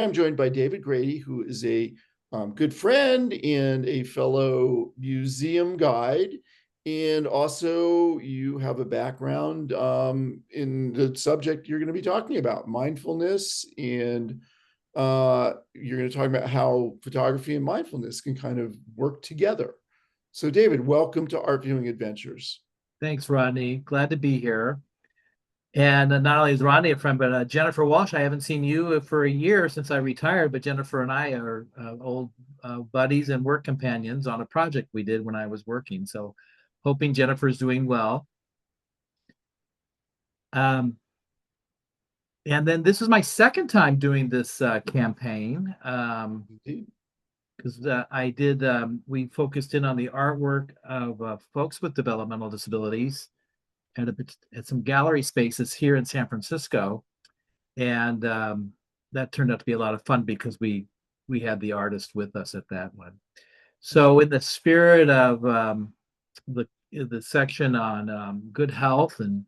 I'm joined by David Grady, who is a good friend and a fellow museum guide. And also, you have a background in the subject you're going to be talking about, mindfulness. And you're going to talk about how photography and mindfulness can kind of work together. So, David, welcome to Art Viewing Adventures. Thanks, Rodney. Glad to be here. And not only is Rodney a friend, but Jennifer Walsh, I haven't seen you for a year since I retired, but Jennifer and I are old buddies and work companions on a project we did when I was working. So hoping Jennifer's doing well. Um, and then this is my second time doing this campaign because we focused in on the artwork of folks with developmental disabilities at some gallery spaces here in San Francisco. And that turned out to be a lot of fun because we had the artist with us at that one. So in the spirit of the section on good health and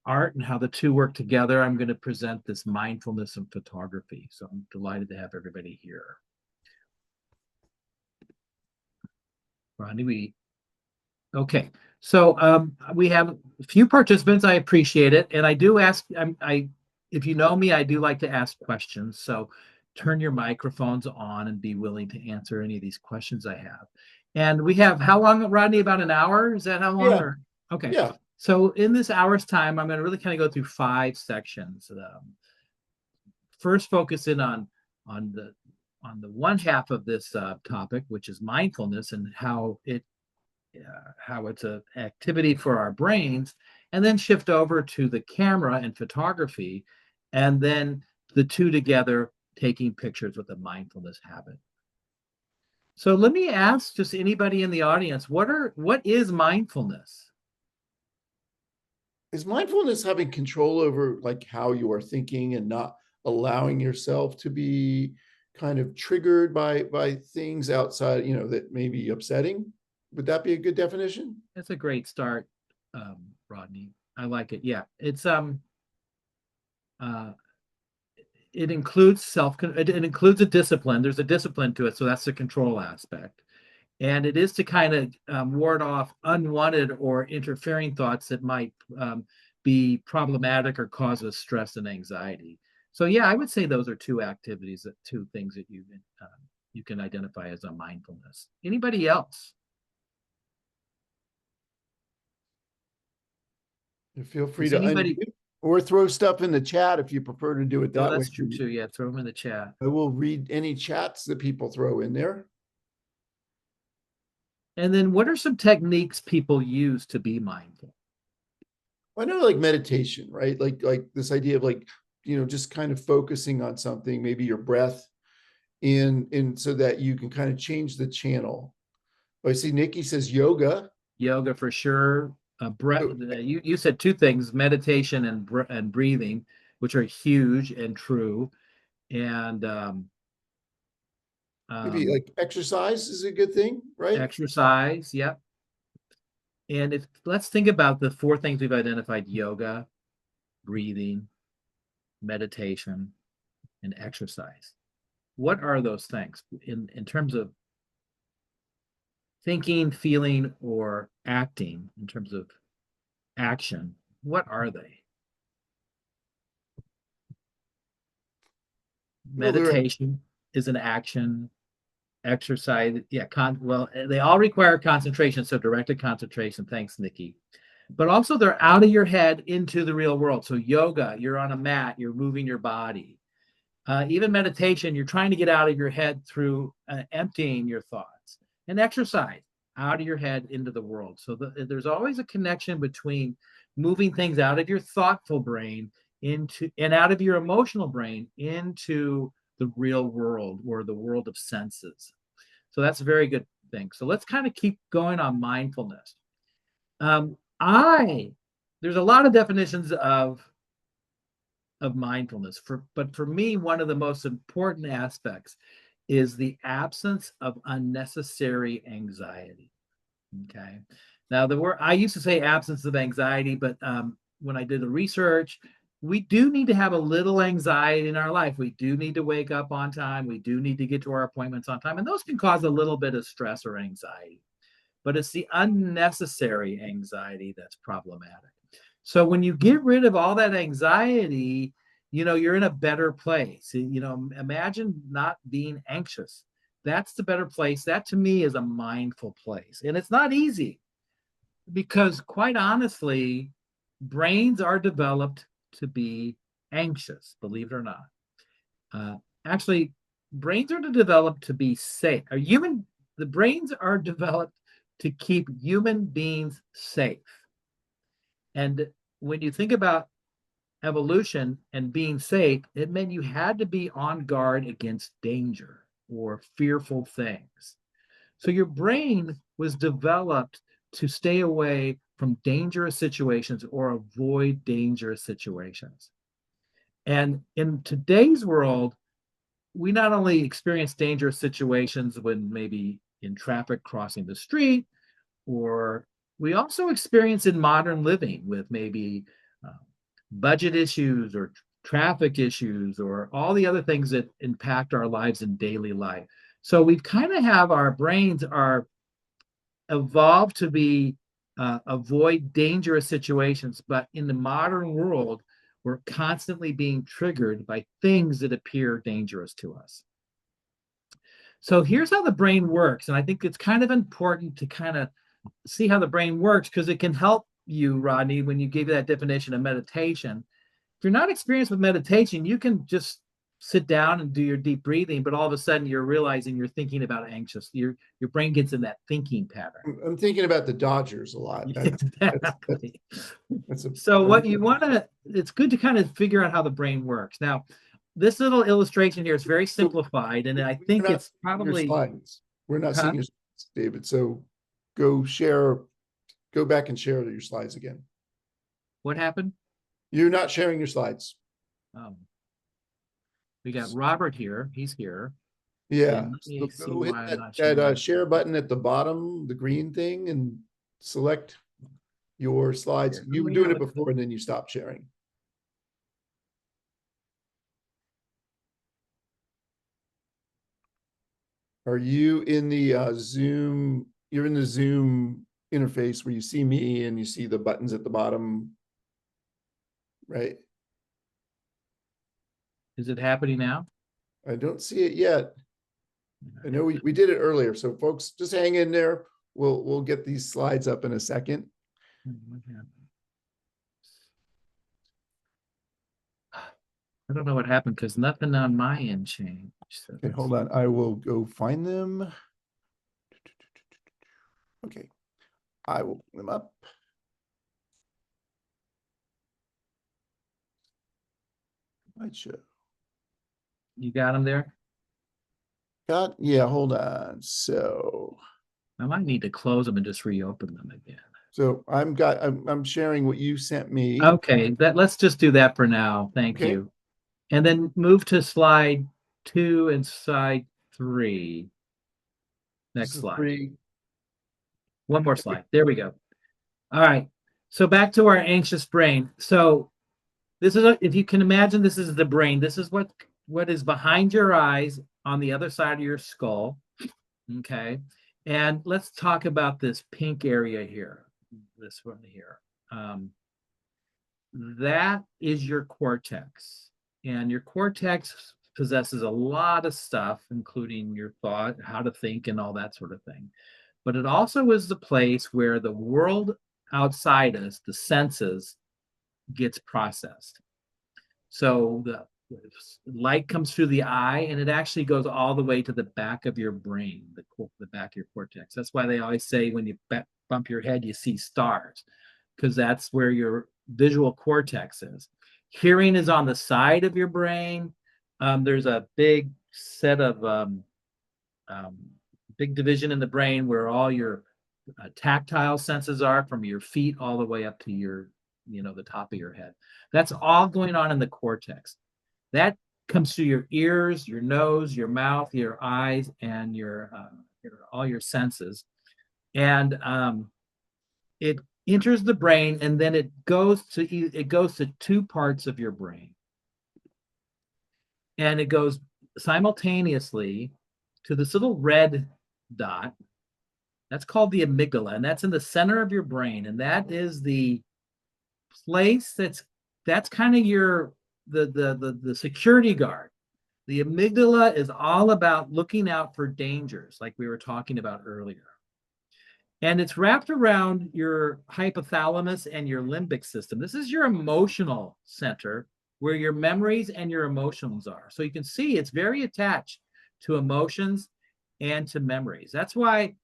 art and how the two work together, I'm going to present this mindfulness and photography. So I'm delighted to have everybody here. Rodney, okay. So we have a few participants. I appreciate it, and I do ask. If you know me, I do like to ask questions. So turn your microphones on and be willing to answer any of these questions I have. And we have how long, Rodney? About an hour? Is that how long? Yeah. Or okay. Yeah. So in this hour's time, I'm going to really kind of go through 5 sections. First, focus in on the one half of this topic, which is mindfulness and how it's an activity for our brains, and then shift over to the camera and photography, and then the two together taking pictures with a mindfulness habit. So let me ask just anybody in the audience, what is mindfulness? Is mindfulness having control over like how you are thinking and not allowing yourself to be kind of triggered by things outside, that may be upsetting? Would that be a good definition? That's a great start, Rodney. I like it. Yeah, uh, it includes it includes a discipline. There's a discipline to it, so that's the control aspect. And it is to kind of ward off unwanted or interfering thoughts that might be problematic or cause us stress and anxiety. So yeah, I would say those are two things that you can identify as a mindfulness. Anybody else? Feel free Does to anybody? unmute or throw stuff in the chat if you prefer to do it Oh, that way. that's true too. Yeah, throw them in the chat. I will read any chats that people throw in there. And then what are some techniques people use to be mindful? I know, like meditation, right? Like this idea of like, just kind of focusing on something, maybe your breath, in so that you can kind of change the channel. I see Nikki says yoga. Yoga for sure. Breath. So You said 2 things: meditation and breathing, which are huge and true. And maybe like exercise is a good thing, right? exercise. Yep. And if let's think about the 4 things we've identified: yoga, breathing, meditation, and exercise. What are those things in terms of thinking, feeling, or acting? In terms of action, what are they? Well, there Meditation is an action. Exercise, yeah. Well, they all require concentration, so directed concentration. Thanks, Nikki. But also, they're out of your head into the real world. So yoga, you're on a mat, you're moving your body. Even meditation, you're trying to get out of your head through emptying your thoughts. And exercise, out of your head into the world. So there's always a connection between moving things out of your thoughtful brain into and out of your emotional brain into the real world or the world of senses. So that's a very good thing. So let's kind of keep going on mindfulness. I There's a lot of definitions of mindfulness, but for me, one of the most important aspects is the absence of unnecessary anxiety. Okay. Now, the word I used to say absence of anxiety, but when I did the research, we do need to have a little anxiety in our life. We do need to wake up on time. We do need to get to our appointments on time. And those can cause a little bit of stress or anxiety. But it's the unnecessary anxiety that's problematic. So when you get rid of all that anxiety, you're in a better place. Imagine not being anxious. That's the better place. That to me is a mindful place. And it's not easy because, quite honestly, brains are developed to be anxious, believe it or not. Uh, Actually, brains are developed to be safe. The brains are developed to keep human beings safe. And when you think about evolution and being safe, it meant you had to be on guard against danger or fearful things. So your brain was developed to stay away from dangerous situations or avoid dangerous situations. And in today's world, we not only experience dangerous situations when maybe in traffic crossing the street, or we also experience in modern living with maybe uh, budget issues or traffic issues or all the other things that impact our lives in daily life. So we kind of have our brains are evolved to be avoid dangerous situations, but in the modern world, we're constantly being triggered by things that appear dangerous to us. So here's how the brain works, and I think it's kind of important to kind of see how the brain works because it can help you, Rodney, when you give that definition of meditation. If you're not experienced with meditation, you can just sit down and do your deep breathing, but all of a sudden you're realizing you're thinking about anxious. Your brain gets in that thinking pattern. I'm thinking about the Dodgers a lot. Exactly. That's a, So what you want to, it's good to kind of figure out how the brain works. Now, this little illustration here is very so simplified, and I we're think not it's seeing your probably, slides. We're not huh? seeing your slides, David. So go back and share your slides again. What happened? You're not sharing your slides. Um, we got Robert here. He's here. Yeah. And let So me see go hit why I'm that, not that sharing. share button at the bottom, the green thing, and select your slides. Here. You Oh, were yeah, doing it let's before and then you stopped sharing. Are you in the Zoom? You're in the Zoom interface where you see me and you see the buttons at the bottom, right? Is it happening now? I don't see it yet. I know we did it earlier, so folks, just hang in there. We'll get these slides up in a second. What happened? I don't know what happened because nothing on my end changed. So Okay, hold on. I will go find them. Okay, I will bring them up. Slideshow. you got them there? Yeah, hold on. So I might need to close them and just reopen them again. I'm sharing what you sent me. Okay, let's just do that for now. Thank Okay. you. And then move to slide 2 and slide 3. This Next is slide. three. One more slide. There we go. All right. So back to our anxious brain. So this is if you can imagine, this is the brain. This is what is behind your eyes on the other side of your skull. Okay. And let's talk about this pink area here. This one here. That is your cortex. And your cortex possesses a lot of stuff, including your thought, how to think, and all that sort of thing. But it also is the place where the world outside us, the senses, gets processed. So the light comes through the eye and it actually goes all the way to the back of your brain, the back of your cortex. That's why they always say when you bump your head, you see stars, because that's where your visual cortex is. Hearing is on the side of your brain. There's a big set of um, big division in the brain where all your tactile senses are from your feet all the way up to your, the top of your head. That's all going on in the cortex. That comes through your ears, your nose, your mouth, your eyes, and your all your senses. And it enters the brain, and then it goes to two parts of your brain, and it goes simultaneously to this little red dot. That's called the amygdala, and that's in the center of your brain, and that is the place that's kind of your the security guard. The amygdala is all about looking out for dangers, like we were talking about earlier. And it's wrapped around your hypothalamus and your limbic system. This is your emotional center where your memories and your emotions are. So you can see it's very attached to emotions and to memories. That's why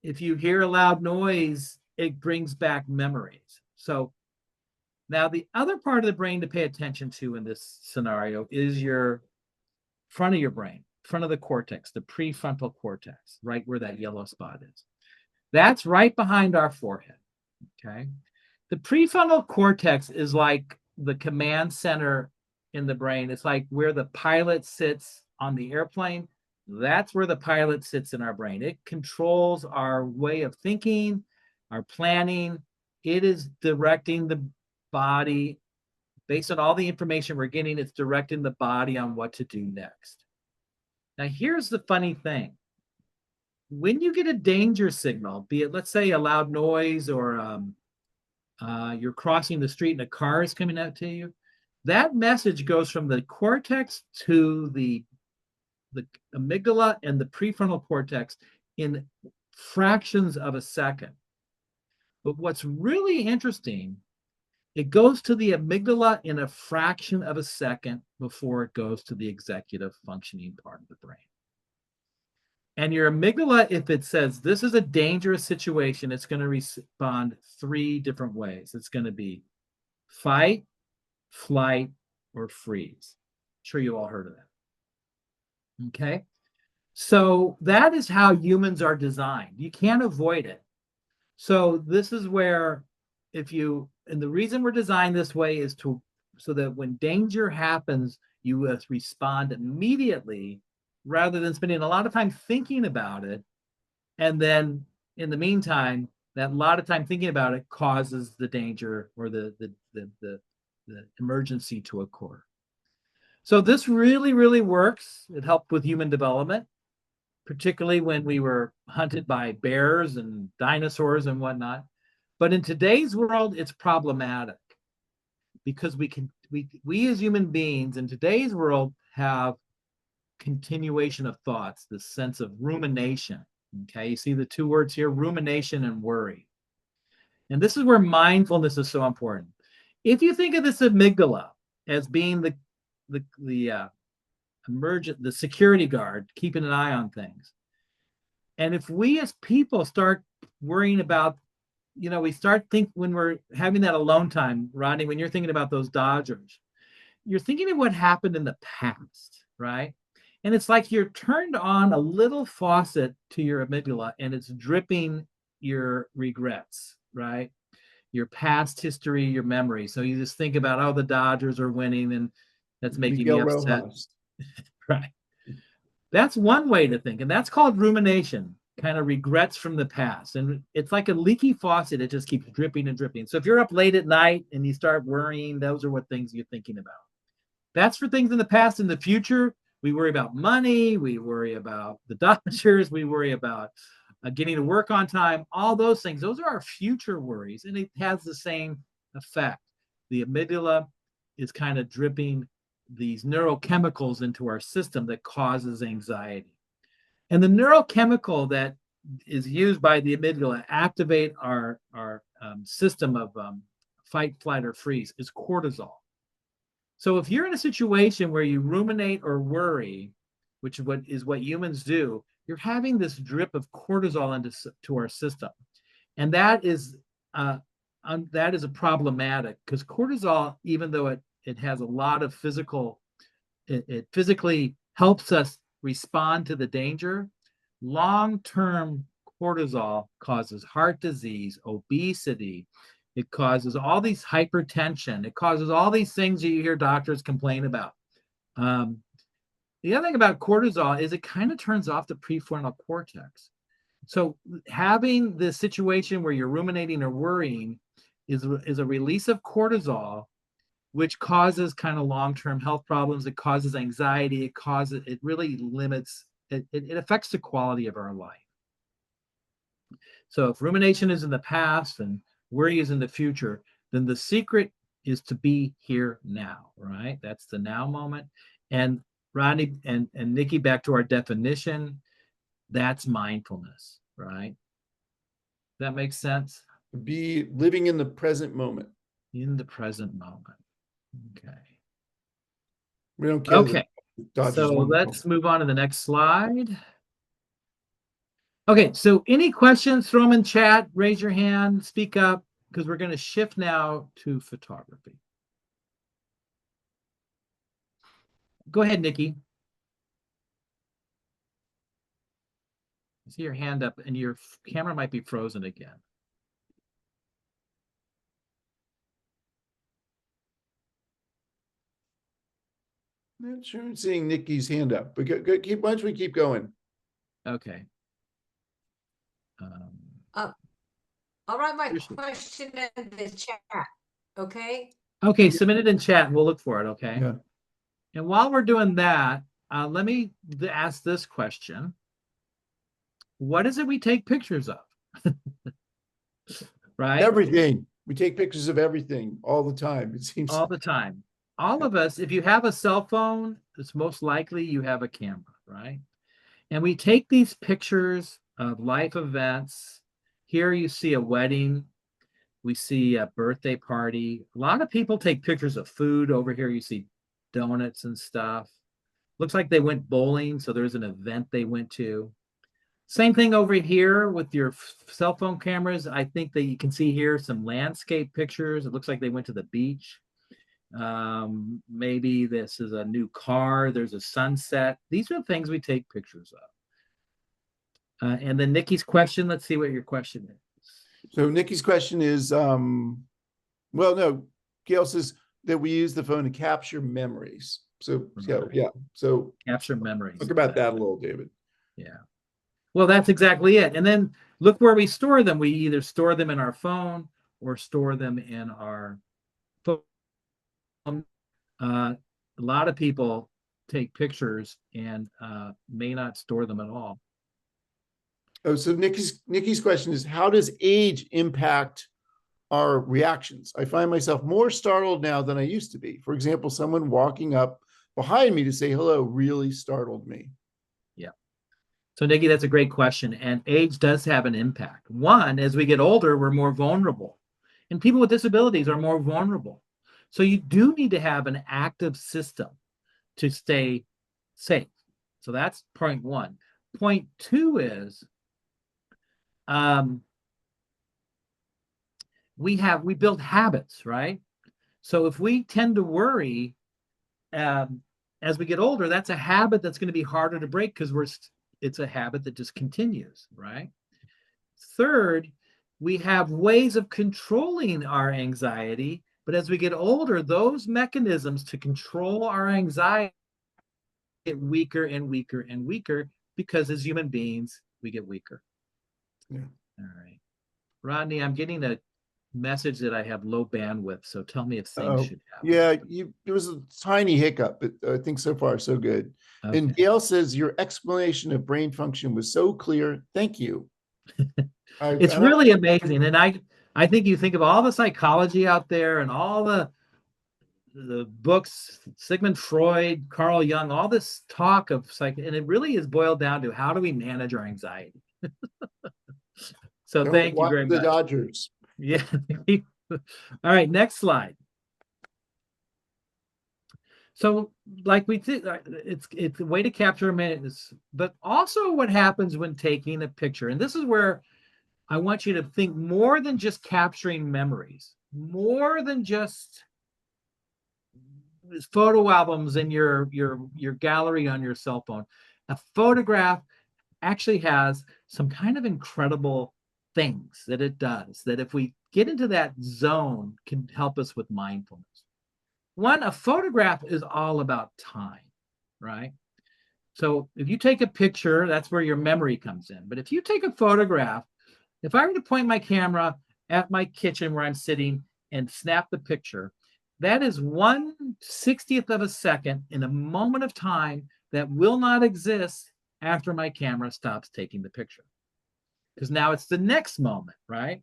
if you hear a loud noise, it brings back memories. So now the other part of the brain to pay attention to in this scenario is your front of your brain, front of the cortex, the prefrontal cortex, right where that yellow spot is. That's right behind our forehead. Okay. The prefrontal cortex is like the command center in the brain. It's like where the pilot sits on the airplane. That's where the pilot sits in our brain. It controls our way of thinking, our planning. It is directing the body based on all the information we're getting. It's directing the body on what to do next. Now, here's the funny thing. When you get a danger signal, be it, let's say, a loud noise or you're crossing the street and a car is coming out to you, that message goes from the cortex to the amygdala and the prefrontal cortex in fractions of a second. But what's really interesting, it goes to the amygdala in a fraction of a second before it goes to the executive functioning part of the brain. And your amygdala, if it says this is a dangerous situation, it's going to respond three different ways. It's going to be fight, flight, or freeze. I'm sure you all heard of that. Okay. So that is how humans are designed. You can't avoid it. So this is where, and the reason we're designed this way is so that when danger happens, you respond immediately rather than spending a lot of time thinking about it. And then in the meantime, that lot of time thinking about it causes the danger or the emergency to occur. So this really, really works. It helped with human development, particularly when we were hunted by bears and dinosaurs and whatnot. But in today's world, it's problematic because we as human beings in today's world have continuation of thoughts, this sense of rumination. Okay, you see the two words here, rumination and worry. And this is where mindfulness is so important. If you think of this amygdala as being the emergent, the security guard, keeping an eye on things, and if we as people start worrying about, we start when we're having that alone time, Rodney, when you're thinking about those Dodgers, you're thinking of what happened in the past, right? And it's like you're turned on a little faucet to your amygdala and it's dripping your regrets, right? Your past history, your memory. So you just think about, oh, the Dodgers are winning and that's making Miguel me upset. Rojas. Right. That's one way to think. And that's called rumination, kind of regrets from the past. And it's like a leaky faucet. It just keeps dripping and dripping. So if you're up late at night and you start worrying, those are what things you're thinking about. That's for things in the past. In the future, we worry about money. We worry about the Dodgers. We worry about getting to work on time. All those things. Those are our future worries. And it has the same effect. The amygdala is kind of dripping these neurochemicals into our system that causes anxiety. And the neurochemical that is used by the amygdala activate our system of fight, flight, or freeze is cortisol. So if you're in a situation where you ruminate or worry, which is what humans do, you're having this drip of cortisol into our system, and that is a problematic because cortisol, even though it has a lot of it physically helps us respond to the danger. Long-term cortisol causes heart disease, obesity. It causes all these hypertension. It causes all these things that you hear doctors complain about. The other thing about cortisol is it kind of turns off the prefrontal cortex. So having the situation where you're ruminating or worrying is a release of cortisol, which causes kind of long-term health problems. It causes anxiety. It really limits, it affects the quality of our life. So if rumination is in the past and worry is in the future, then the secret is to be here now, right? That's the now moment. And Rodney and Nikki, back to our definition, that's mindfulness, right? That makes sense? Be living in the present moment. In the present moment. Okay. We don't care that Okay. Dodgers So won. let's move on to the next slide. Okay. So any questions, throw them in chat, raise your hand, speak up, because we're going to shift now to photography. Go ahead, Nikki. I see your hand up and your camera might be frozen again. Not sure I'm seeing Nikki's hand up, but why don't we keep going? Okay. I'll write my question in the chat. Okay. Okay, submit it in chat and we'll look for it. Okay. Yeah. And while we're doing that, let me ask this question. What is it we take pictures of? Right? Everything. We take pictures of everything all the time. It seems all the time. All of us, if you have a cell phone, it's most likely you have a camera, right? And we take these pictures of life events. Here you see a wedding. We see a birthday party. A lot of people take pictures of food. Over here you see donuts and stuff. Looks like they went bowling, so there's an event they went to. Same thing over here with your cell phone cameras. I think that you can see here some landscape pictures. It looks like they went to the beach. Maybe this is a new car. There's a sunset. These are the things we take pictures of. And then Nikki's question, let's see what your question is. So Nikki's question is, well, no, Gail says that we use the phone to capture memories. So, Right. yeah. So capture memories. Talk about that a little, David. Yeah. Well, that's exactly it. And then look where we store them. We either store them in our phone or store them in our phone. A lot of people take pictures and may not store them at all. Oh, so Nikki's question is, how does age impact our reactions? I find myself more startled now than I used to be. For example, someone walking up behind me to say hello really startled me. Yeah. So Nikki, that's a great question. And age does have an impact. One, as we get older, we're more vulnerable. And people with disabilities are more vulnerable. So you do need to have an active system to stay safe. So that's point one. Point two is we build habits, right? So if we tend to worry as we get older, that's a habit that's going to be harder to break because it's a habit that just continues, right? Third, we have ways of controlling our anxiety, but as we get older, those mechanisms to control our anxiety get weaker and weaker and weaker because as human beings, we get weaker. Yeah. All right. Rodney, I'm getting a message that I have low bandwidth, so tell me if things should happen. Yeah, there was a tiny hiccup, but I think so far so good. Okay. And Gail says your explanation of brain function was so clear. Thank you. It's really amazing. And I think you think of all the psychology out there and all the books, Sigmund Freud, Carl Jung, all this talk of psych, and it really is boiled down to how do we manage our anxiety? So thank you very much. The Dodgers. Yeah. All right, next slide. So like we did, it's a way to capture a minute, but also what happens when taking a picture. And this is where I want you to think more than just capturing memories, more than just photo albums in your gallery on your cell phone. A photograph actually has some kind of incredible things that it does that if we get into that zone can help us with mindfulness. One, a photograph is all about time, right? So if you take a picture, that's where your memory comes in. But if you take a photograph, if I were to point my camera at my kitchen where I'm sitting and snap the picture, that is 1/60th of a second in a moment of time that will not exist after my camera stops taking the picture. Because now it's the next moment, right?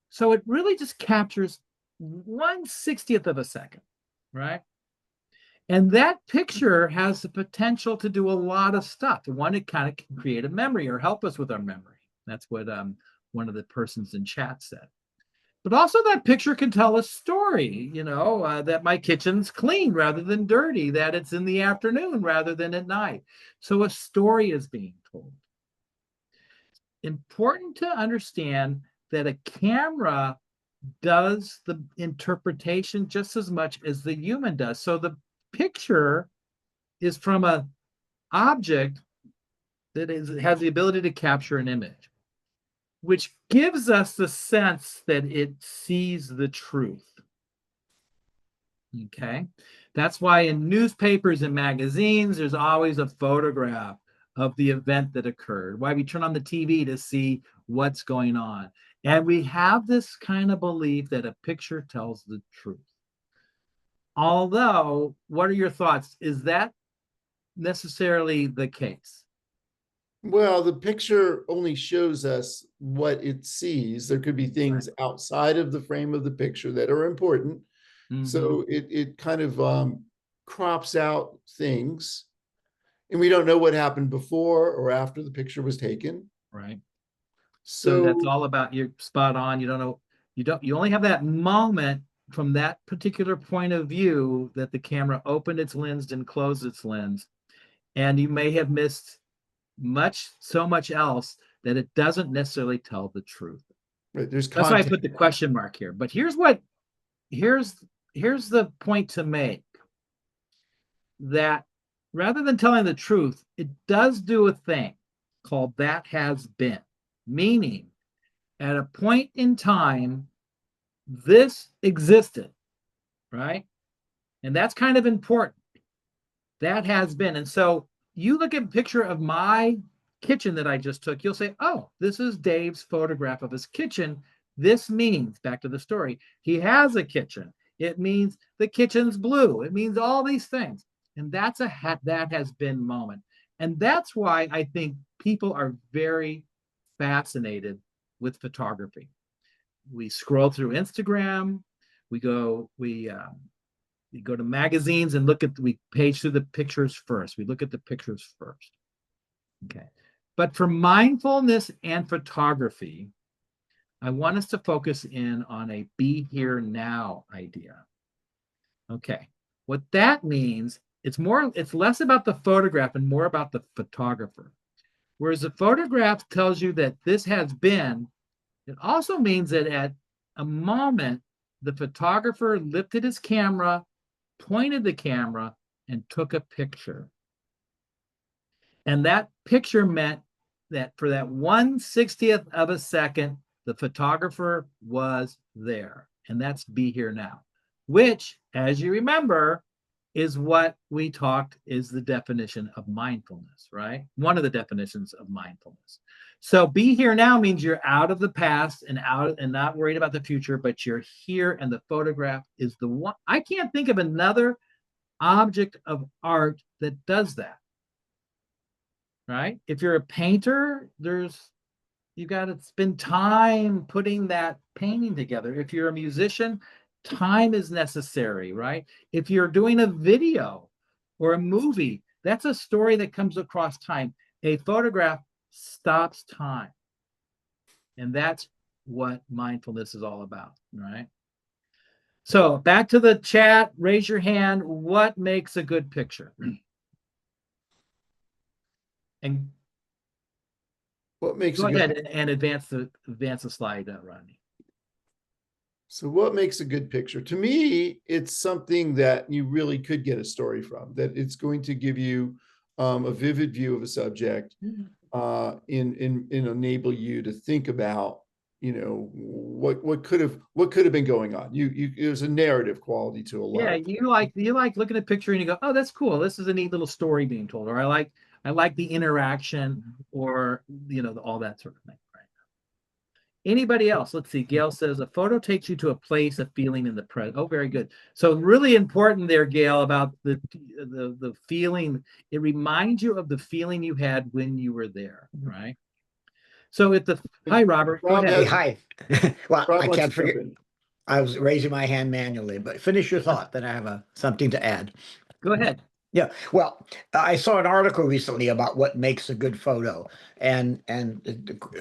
So it really just captures 1/60th of a second, right? And that picture has the potential to do a lot of stuff. One, it kind of can create a memory or help us with our memory. That's what one of the persons in chat said. But also that picture can tell a story, that my kitchen's clean rather than dirty, that it's in the afternoon rather than at night. So a story is being told. Important to understand that a camera does the interpretation just as much as the human does. So the picture is from an object that has the ability to capture an image, which gives us the sense that it sees the truth. Okay. That's why in newspapers and magazines, there's always a photograph of the event that occurred, why we turn on the TV to see what's going on. And we have this kind of belief that a picture tells the truth. Although, what are your thoughts? Is that necessarily the case? Well, the picture only shows us what it sees. There could be things outside of the frame of the picture that are important. So it kind of crops out things, and we don't know what happened before or after the picture was taken. Right. So that's So all about, you're spot on. You don't know, you only have that moment from that particular point of view that the camera opened its lens and closed its lens. And you may have missed so much else that it doesn't necessarily tell the truth. right, there's That's why I content. put the question mark here. But here's the point to make, that rather than telling the truth, it does do a thing called that has been, meaning at a point in time, this existed, right? And that's kind of important. That has been. And so you look at a picture of my kitchen that I just took, you'll say, oh, this is Dave's photograph of his kitchen. This means, back to the story, he has a kitchen. It means the kitchen's blue. It means all these things. And that's that has been moment. And that's why I think people are very fascinated with photography. We scroll through Instagram, we go to magazines and we page through the pictures first. We look at the pictures first. Okay. But for mindfulness and photography, I want us to focus in on a be here now idea. Okay. What that means, it's less about the photograph and more about the photographer. Whereas the photograph tells you that this has been, it also means that at a moment, the photographer lifted his camera, pointed the camera, and took a picture. And that picture meant that for that 1/60th of a second, the photographer was there. And that's be here now, which, as you remember, is what we talked is the definition of mindfulness, right? One of the definitions of mindfulness. So be here now means you're out of the past and not worried about the future, but you're here, and the photograph is the one. I can't think of another object of art that does that, right? If you're a painter, you got to spend time putting that painting together. If you're a musician, time is necessary, right? If you're doing a video or a movie, that's a story that comes across time. A photograph stops time. And that's what mindfulness is all about, right? So back to the chat, raise your hand. What makes a good picture? And What makes go a good ahead and advance the slide, Rodney. So what makes a good picture? To me, it's something that you really could get a story from, that it's going to give you a vivid view of a subject, and enable you to think about what could have been going on. There's a narrative quality to a lot Yeah, of. you like looking at a picture and you go, oh, that's cool. This is a neat little story being told, or I like the interaction, or all that sort of thing. Right. Anybody else? Let's see. Gail says a photo takes you to a place, a feeling in the present. Oh, very good. So really important there, Gail, about the feeling. It reminds you of the feeling you had when you were there, right? So hi, Robert. Go Rob ahead. Hey, has hi. Well, Rob I wants can't to jump forget. in. I was raising my hand manually, but finish your thought. Then I have something to add. Go ahead. Yeah. Well, I saw an article recently about what makes a good photo, and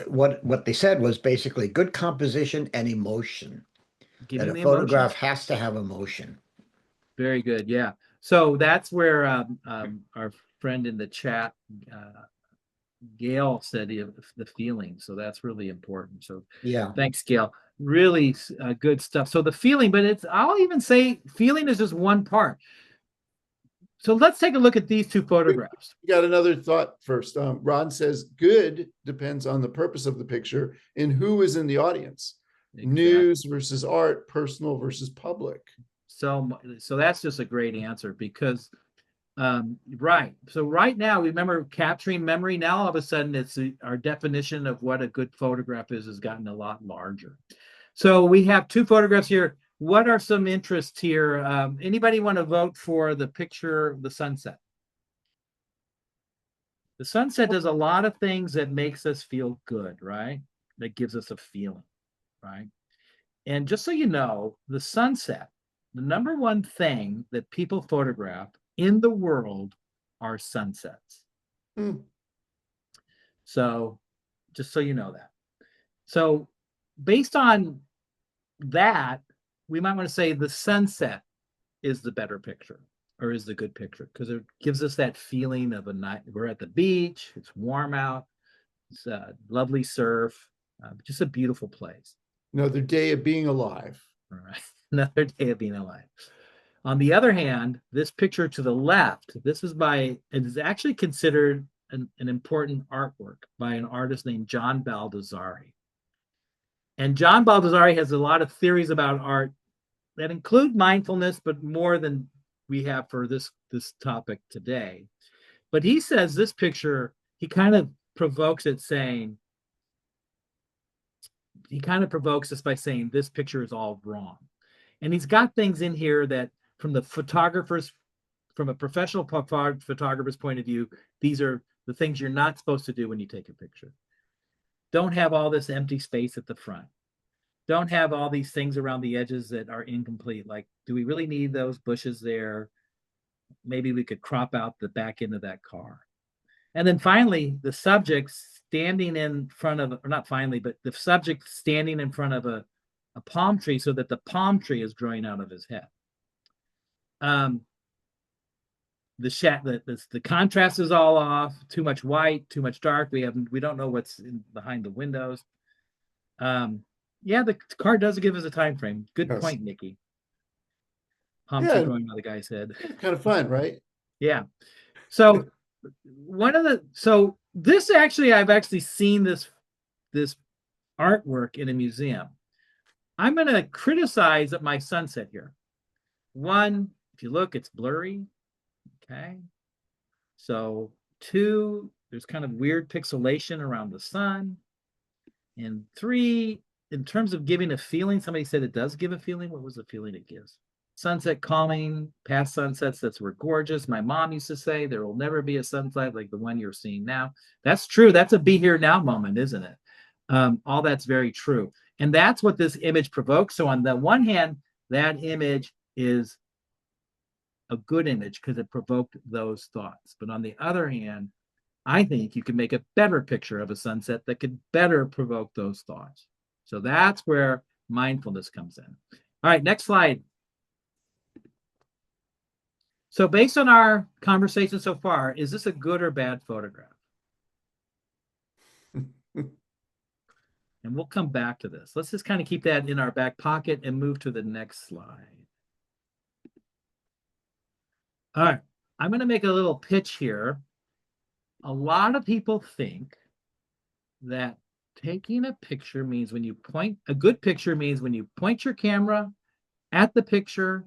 what they said was basically good composition and emotion. That Giving a the emotion. photograph has to have emotion. Very good. Yeah. So that's where our friend in the chat, Gail, said the feeling. So that's really important. So Yeah. thanks, Gail. Really good stuff. So the feeling, but I'll even say feeling is just one part. So let's take a look at these two photographs. You got another thought first. Ron says good depends on the purpose of the picture and who is in the audience. Exactly. News versus art, personal versus public. So that's just a great answer, because right. So right now, remember capturing memory. Now all of a sudden, our definition of what a good photograph is has gotten a lot larger. So we have two photographs here. What are some interests here? Anybody want to vote for the picture, the sunset? The sunset does a lot of things that makes us feel good, right? That gives us a feeling, right? And just so you know, the sunset, the number one thing that people photograph in the world are sunsets. So just so you know that. So based on that, we might want to say the sunset is the better picture, or is the good picture, because it gives us that feeling of a night. We're at the beach, it's warm out, it's a lovely surf, just a beautiful place. Another day of being alive. All right. Another day of being alive. On the other hand, this picture to the left, it is actually considered an important artwork by an artist named John Baldessari. And John Baldessari has a lot of theories about art that include mindfulness, but more than we have for this topic today. But he says this picture, he kind of provokes us by saying this picture is all wrong. And he's got things in here that from a professional photographer's point of view, these are the things you're not supposed to do when you take a picture. Don't have all this empty space at the front. Don't have all these things around the edges that are incomplete. Like, do we really need those bushes there? Maybe we could crop out the back end of that car. And then finally, the subject standing in front of, or not finally, but the subject standing in front of a palm tree so that the palm tree is growing out of his head. The contrast is all off. Too much white, too much dark. We don't know what's behind the windows. Yeah, the card does give us a time frame. Good point, Nikki. Palm tree growing out of the guy's head. Kind of fun, right? Yeah. So this actually, I've actually seen this artwork in a museum. I'm going to criticize my sunset here. One, if you look, it's blurry. Okay. So 2, there's kind of weird pixelation around the sun. And 3, in terms of giving a feeling, somebody said it does give a feeling. What was the feeling it gives? Sunset calming, past sunsets that were gorgeous. My mom used to say there will never be a sunset like the one you're seeing now. That's true. That's a be here now moment, isn't it? All that's very true. And that's what this image provokes. So on the one hand, that image is a good image because it provoked those thoughts. But on the other hand, I think you can make a better picture of a sunset that could better provoke those thoughts. So that's where mindfulness comes in. All right, next slide. So based on our conversation so far, is this a good or bad photograph? And we'll come back to this. Let's just kind of keep that in our back pocket and move to the next slide. All right, I'm going to make a little pitch here. A lot of people think that taking a picture means when you point, a good picture means when you point your camera at the picture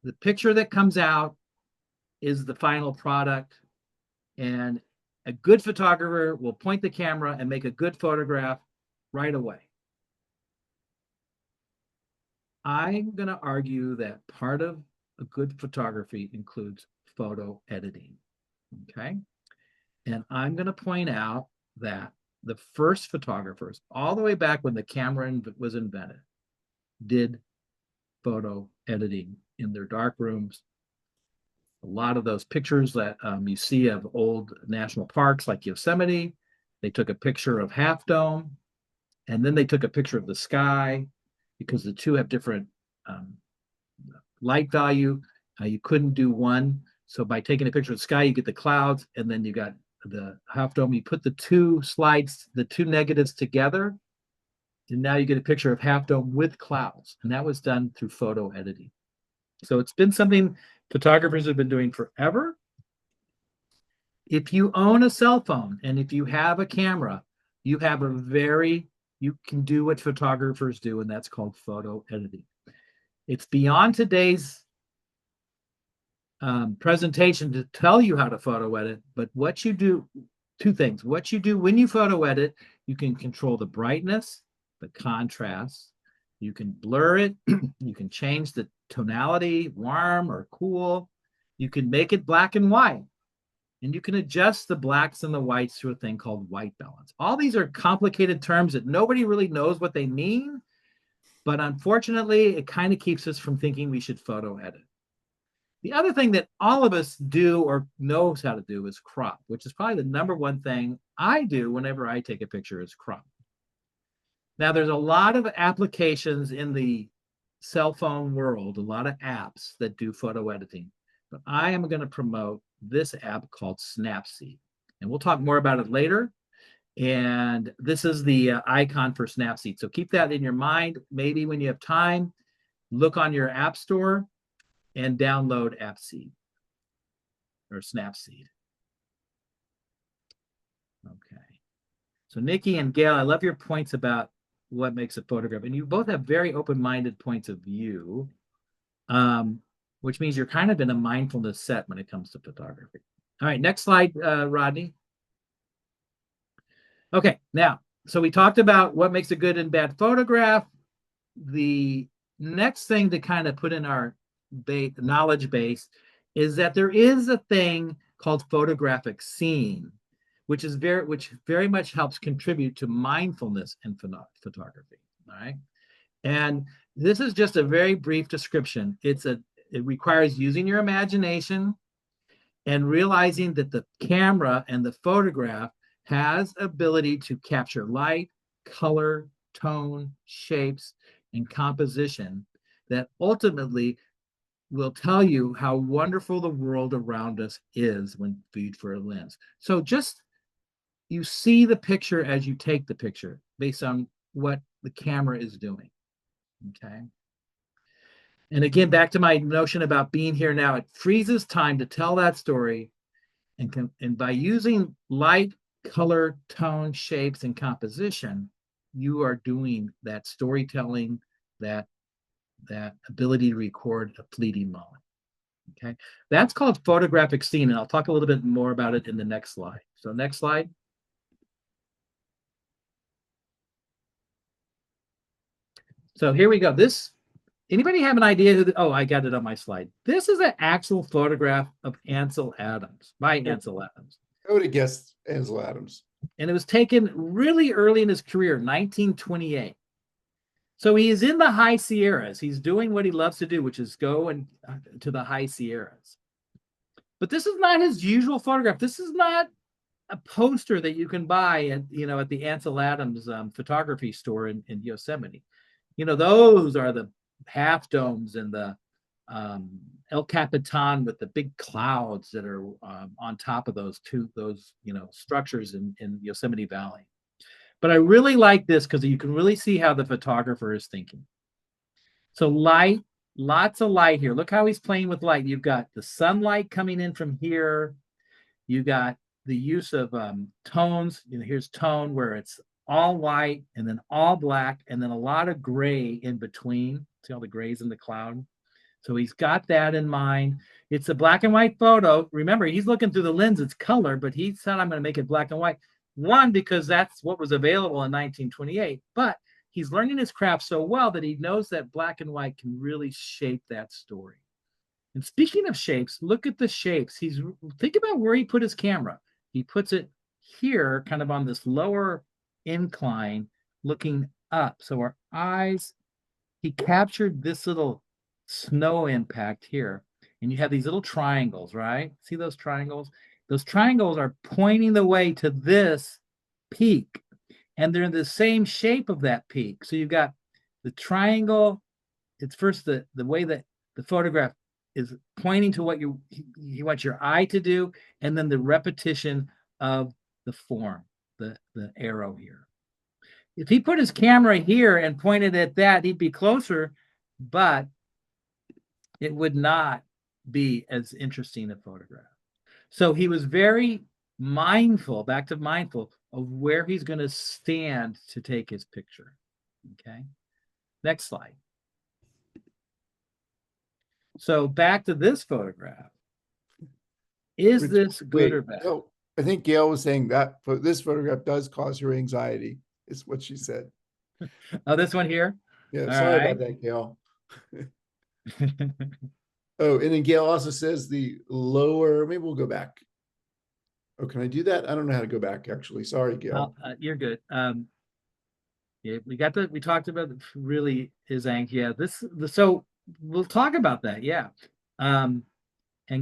that comes out is the final product. And a good photographer will point the camera and make a good photograph right away. I'm going to argue that part of a good photography includes photo editing. Okay. And I'm going to point out that the first photographers, all the way back when the camera was invented, did photo editing in their dark rooms. A lot of those pictures that you see of old national parks like Yosemite, they took a picture of Half Dome, and then they took a picture of the sky because the two have different light value. You couldn't do one. So by taking a picture of the sky, you get the clouds, and then you got the Half Dome. You put the two slides, the two negatives together, and now you get a picture of Half Dome with clouds. And that was done through photo editing. So it's been something photographers have been doing forever. If you own a cell phone and if you have a camera, you can do what photographers do, and that's called photo editing. It's beyond today's presentation to tell you how to photo edit, but what you do, two things. What you do when you photo edit, you can control the brightness, the contrast, you can blur it, you can change the tonality, warm or cool, you can make it black and white, and you can adjust the blacks and the whites through a thing called white balance. All these are complicated terms that nobody really knows what they mean, but unfortunately, it kind of keeps us from thinking we should photo edit. The other thing that all of us do or knows how to do is crop, which is probably the number one thing I do whenever I take a picture is crop. Now, there's a lot of applications in the cell phone world, a lot of apps that do photo editing, but I am going to promote this app called Snapseed, and we'll talk more about it later. And this is the icon for Snapseed. So keep that in your mind. Maybe when you have time, look on your app store and download AppSeed or Snapseed. Okay. So Nikki and Gail, I love your points about what makes a photograph. And you both have very open-minded points of view, which means you're kind of in a mindfulness set when it comes to photography. All right, next slide, Rodney. Okay, now, so we talked about what makes a good and bad photograph. The next thing to kind of put in our knowledge base is that there is a thing called photographic seeing, which very much helps contribute to mindfulness in photography. All right, and this is just a very brief description. It requires using your imagination and realizing that the camera and the photograph has ability to capture light, color, tone, shapes, and composition that ultimately will tell you how wonderful the world around us is when viewed through a lens. So just you see the picture as you take the picture based on what the camera is doing. Okay. And again, back to my notion about being here now, it freezes time to tell that story. And by using light, color, tone, shapes, and composition, you are doing that storytelling, that ability to record a fleeting moment. Okay, that's called photographic scene, and I'll talk a little bit more about it in the next slide. So next slide. So here we go. Anybody have an idea who oh, I got it on my slide. This is an actual photograph of Ansel Adams, by Ansel Adams. I would have guessed Ansel Adams. And it was taken really early in his career, 1928. So he is in the high Sierras. He's doing what he loves to do, which is go to the high Sierras. But this is not his usual photograph. This is not a poster that you can buy at the Ansel Adams photography store in Yosemite. Those are the half domes and the El Capitan with the big clouds that are on top of those structures in Yosemite Valley. But I really like this because you can really see how the photographer is thinking. So light, lots of light here. Look how he's playing with light. You've got the sunlight coming in from here. You got the use of tones. Here's tone where it's all white and then all black and then a lot of gray in between. See all the grays in the cloud? So he's got that in mind. It's a black and white photo. Remember, he's looking through the lens, it's color, but he said, I'm going to make it black and white. One, because that's what was available in 1928, but he's learning his craft so well that he knows that black and white can really shape that story. And speaking of shapes, look at the shapes. Think about where he put his camera. He puts it here, kind of on this lower incline, looking up. So our eyes, he captured this little snow impact here. And you have these little triangles, right? See those triangles? Those triangles are pointing the way to this peak. And they're the same shape of that peak. So you've got the triangle. It's first the way that the photograph is pointing to what you want your eye to do, and then the repetition of the form, the arrow here. If he put his camera here and pointed at that, he'd be closer, but it would not be as interesting a photograph. So he was very mindful, back to mindful, of where he's going to stand to take his picture. Okay. Next slide. So back to this photograph. Is this good or bad? No, I think Gail was saying that this photograph does cause her anxiety, is what she said. Oh, this one here? Yeah, All sorry right. about that, Gail. Oh, and then Gail also says the lower, maybe we'll go back. Oh, can I do that? I don't know how to go back, actually. Sorry, Gail. You're good. Yeah, we talked about really his anxiety. Yeah, so we'll talk about that. Yeah. And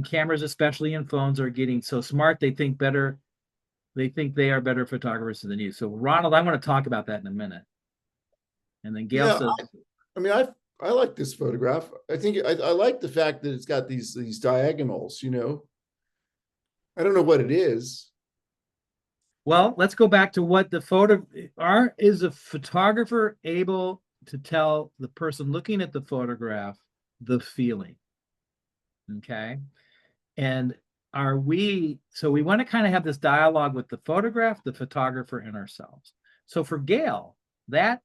cameras, especially in phones, are getting so smart, they think better. They think they are better photographers than you. So Ronald, I want to talk about that in a minute. And then Gail says, I mean, I like this photograph. I think I like the fact that it's got these diagonals, you know. I don't know what it is. well, let's go back to what the photo is. A photographer able to tell the person looking at the photograph the feeling? Okay. And so we want to kind of have this dialogue with the photograph, the photographer, and ourselves. So for Gail, that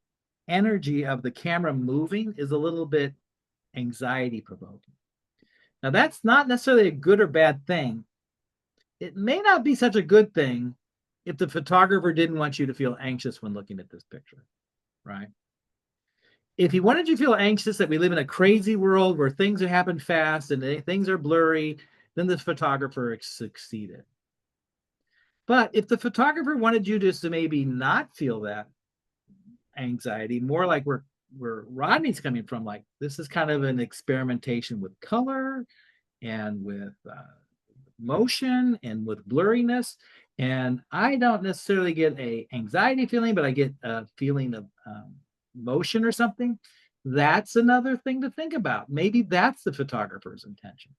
energy of the camera moving is a little bit anxiety provoking. Now, that's not necessarily a good or bad thing. It may not be such a good thing if the photographer didn't want you to feel anxious when looking at this picture, right? If he wanted you to feel anxious that we live in a crazy world where things happen fast and things are blurry, then the photographer succeeded. But if the photographer wanted you just to maybe not feel that anxiety, more like where Rodney's coming from, like this is kind of an experimentation with color and with motion and with blurriness. And I don't necessarily get a anxiety feeling, but I get a feeling of motion or something. That's another thing to think about. Maybe that's the photographer's intention.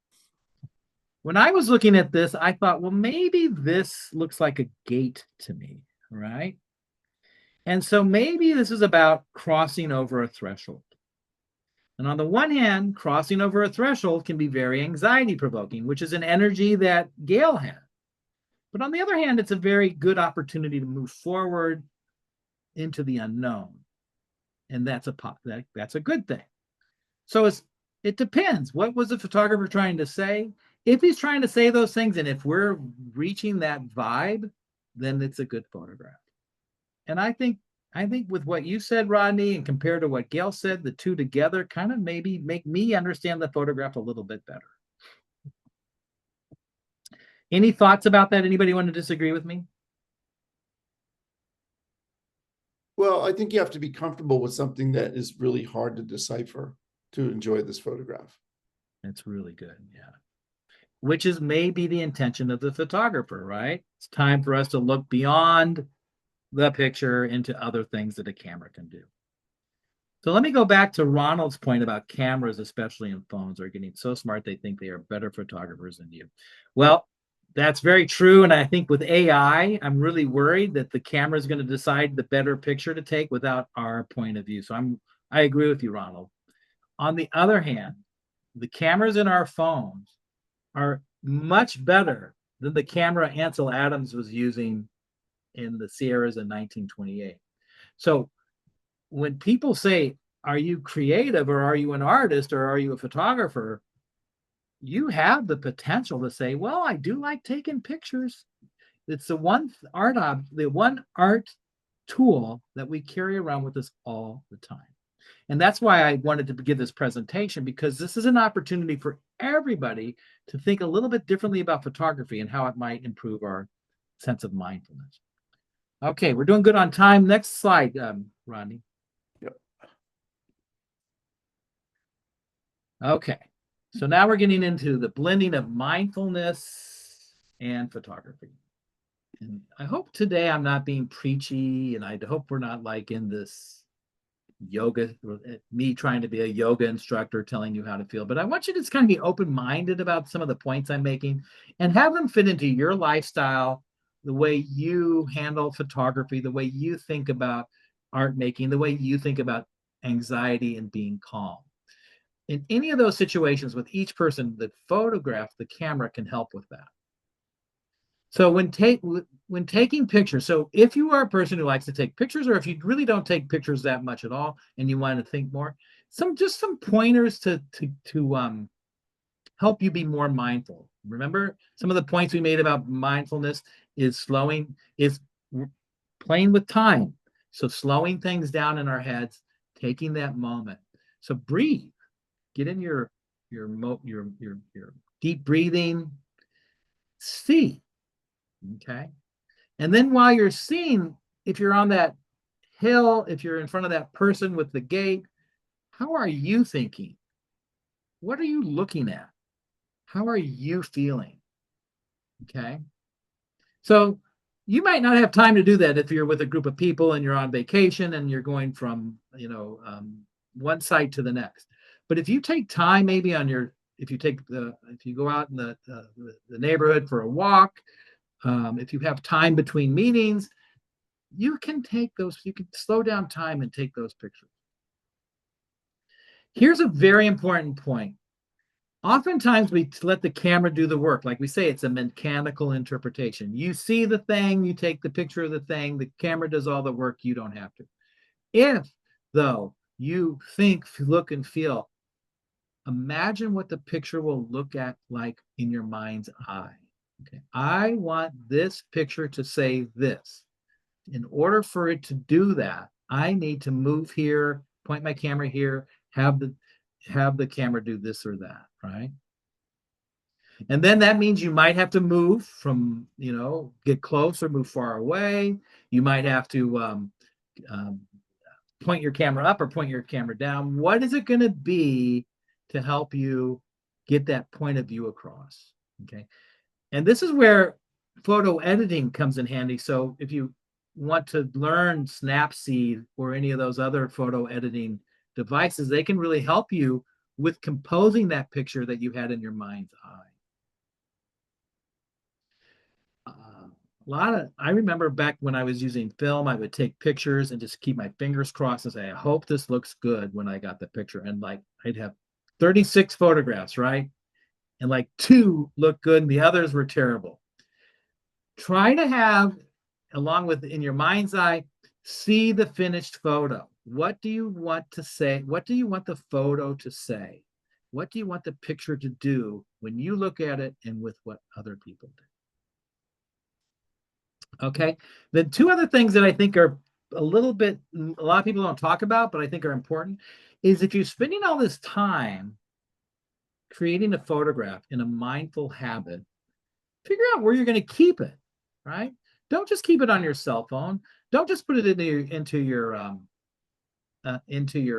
When I was looking at this, I thought, well, maybe this looks like a gate to me, right? And so maybe this is about crossing over a threshold. And on the one hand, crossing over a threshold can be very anxiety provoking, which is an energy that Gail had. But on the other hand, it's a very good opportunity to move forward into the unknown. And that's a good thing. So it depends. What was the photographer trying to say? If he's trying to say those things, and if we're reaching that vibe, then it's a good photograph. And I think with what you said, Rodney, and compared to what Gail said, the two together kind of maybe make me understand the photograph a little bit better. Any thoughts about that? Anybody want to disagree with me? Well, I think you have to be comfortable with something that is really hard to decipher to enjoy this photograph. It's really good, yeah. Which is maybe the intention of the photographer, right? It's time for us to look beyond the picture into other things that a camera can do. So let me go back to Ronald's point about cameras, especially in phones, are getting so smart they think they are better photographers than you. Well, that's very true. And I think with AI, I'm really worried that the camera is going to decide the better picture to take without our point of view. So I agree with you, Ronald. On the other hand, the cameras in our phones are much better than the camera Ansel Adams was using in the Sierras in 1928. So when people say, are you creative, or are you an artist, or are you a photographer? You have the potential to say, well, I do like taking pictures. It's the one art tool that we carry around with us all the time. And that's why I wanted to give this presentation, because this is an opportunity for everybody to think a little bit differently about photography and how it might improve our sense of mindfulness. Okay, we're doing good on time. Next slide, Rodney. Yep. Okay, so now we're getting into the blending of mindfulness and photography. And I hope today I'm not being preachy, and I hope we're not like in this yoga, me trying to be a yoga instructor telling you how to feel. But I want you to just kind of be open-minded about some of the points I'm making and have them fit into your lifestyle, the way you handle photography, the way you think about art making, the way you think about anxiety and being calm. In any of those situations with each person, the photograph, the camera can help with that. So when taking pictures, so if you are a person who likes to take pictures, or if you really don't take pictures that much at all and you want to think more, some pointers to help you be more mindful. Remember, some of the points we made about mindfulness is playing with time. So slowing things down in our heads, taking that moment. So breathe, get in your deep breathing, see. Okay. And then while you're seeing, if you're on that hill, if you're in front of that person with the gate, how are you thinking? What are you looking at? How are you feeling? Okay. So you might not have time to do that if you're with a group of people and you're on vacation and you're going from, one site to the next. But if you take time, maybe if you go out in the neighborhood for a walk, if you have time between meetings, you can slow down time and take those pictures. Here's a very important point. Oftentimes we let the camera do the work. Like we say, it's a mechanical interpretation. You see the thing, you take the picture of the thing, the camera does all the work, you don't have to. If, though, you think, look, and feel, imagine what the picture will look at like in your mind's eye. Okay, I want this picture to say this. In order for it to do that, I need to move here, point my camera here, have the camera do this or that, right? And then that means you might have to move from, get close or move far away. You might have to point your camera up or point your camera down. What is it going to be to help you get that point of view across? Okay. And this is where photo editing comes in handy. So if you want to learn Snapseed or any of those other photo editing devices, they can really help you with composing that picture that you had in your mind's eye. I remember back when I was using film, I would take pictures and just keep my fingers crossed and say, I hope this looks good when I got the picture. And I'd have 36 photographs, right? And 2 looked good and the others were terrible. Try to have, along with in your mind's eye, see the finished photo. What do you want to say? What do you want the photo to say? What do you want the picture to do when you look at it and with what other people do? Okay. The 2 other things that I think are a lot of people don't talk about, but I think are important, is if you're spending all this time creating a photograph in a mindful habit, figure out where you're going to keep it, right? Don't just keep it on your cell phone. Don't just put it into your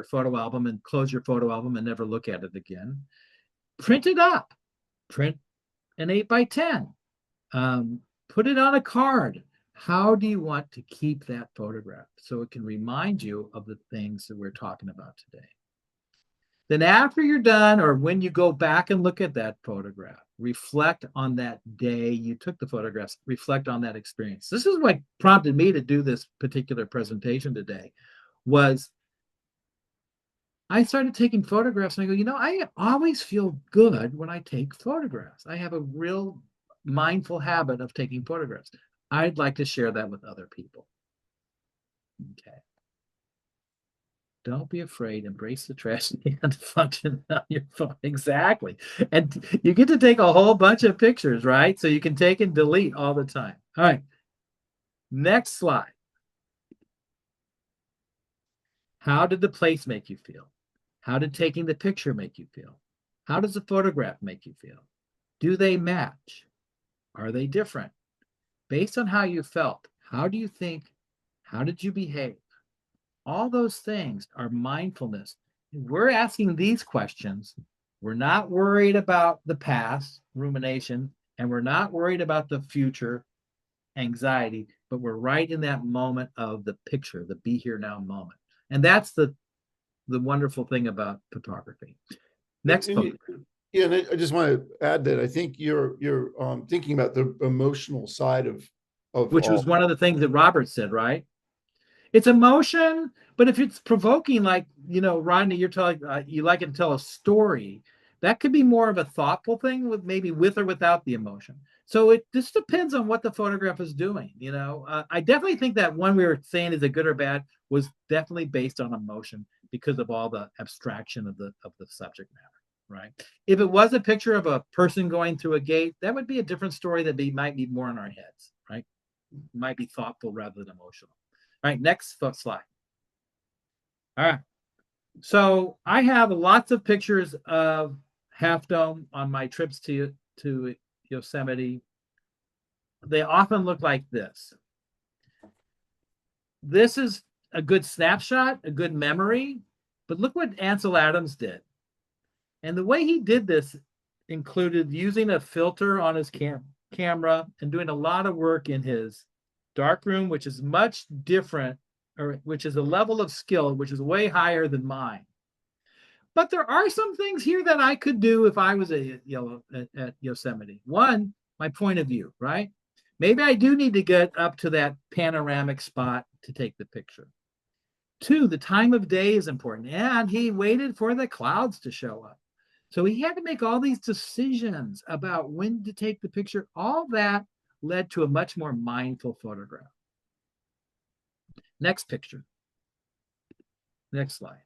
photo album and close your photo album and never look at it again. Print it up. Print an 8x10. Put it on a card. How do you want to keep that photograph so it can remind you of the things that we're talking about today? Then after you're done, or when you go back and look at that photograph, reflect on that day you took the photographs, reflect on that experience. This is what prompted me to do this particular presentation today, was I started taking photographs and I go, I always feel good when I take photographs. I have a real mindful habit of taking photographs. I'd like to share that with other people. Okay. Don't be afraid. Embrace the trash and function on your phone. Exactly. And you get to take a whole bunch of pictures, right? So you can take and delete all the time. All right. Next slide. How did the place make you feel? How did taking the picture make you feel? How does the photograph make you feel? Do they match? Are they different? Based on how you felt, how do you think? How did you behave? All those things are mindfulness. We're asking these questions. We're not worried about the past, rumination, and we're not worried about the future, anxiety, but we're right in that moment of the picture, the be here now moment. And that's the wonderful thing about photography. Next book. Yeah, and I just want to add that I think you're thinking about the emotional side of Which was one of the things that Robert said, right? It's emotion, but if it's provoking, like, Rodney, you're telling, you like it to tell a story, that could be more of a thoughtful thing, with maybe with or without the emotion. So it just depends on what the photograph is doing. I definitely think that one we were saying is a good or bad was definitely based on emotion because of all the abstraction of the subject matter, right? If it was a picture of a person going through a gate, that would be a different story that might be more in our heads, right? Might be thoughtful rather than emotional. All right, next slide. All right. So I have lots of pictures of Half Dome on my trips to Yosemite. They often look like this. This is a good snapshot, a good memory, but look what Ansel Adams did. And the way he did this included using a filter on his camera and doing a lot of work in his darkroom, which is much different, or which is a level of skill which is way higher than mine. But there are some things here that I could do if I was at Yosemite. One, my point of view, right? Maybe I do need to get up to that panoramic spot to take the picture. Two, the time of day is important. And he waited for the clouds to show up. So he had to make all these decisions about when to take the picture. All that led to a much more mindful photograph. Next picture. Next slide.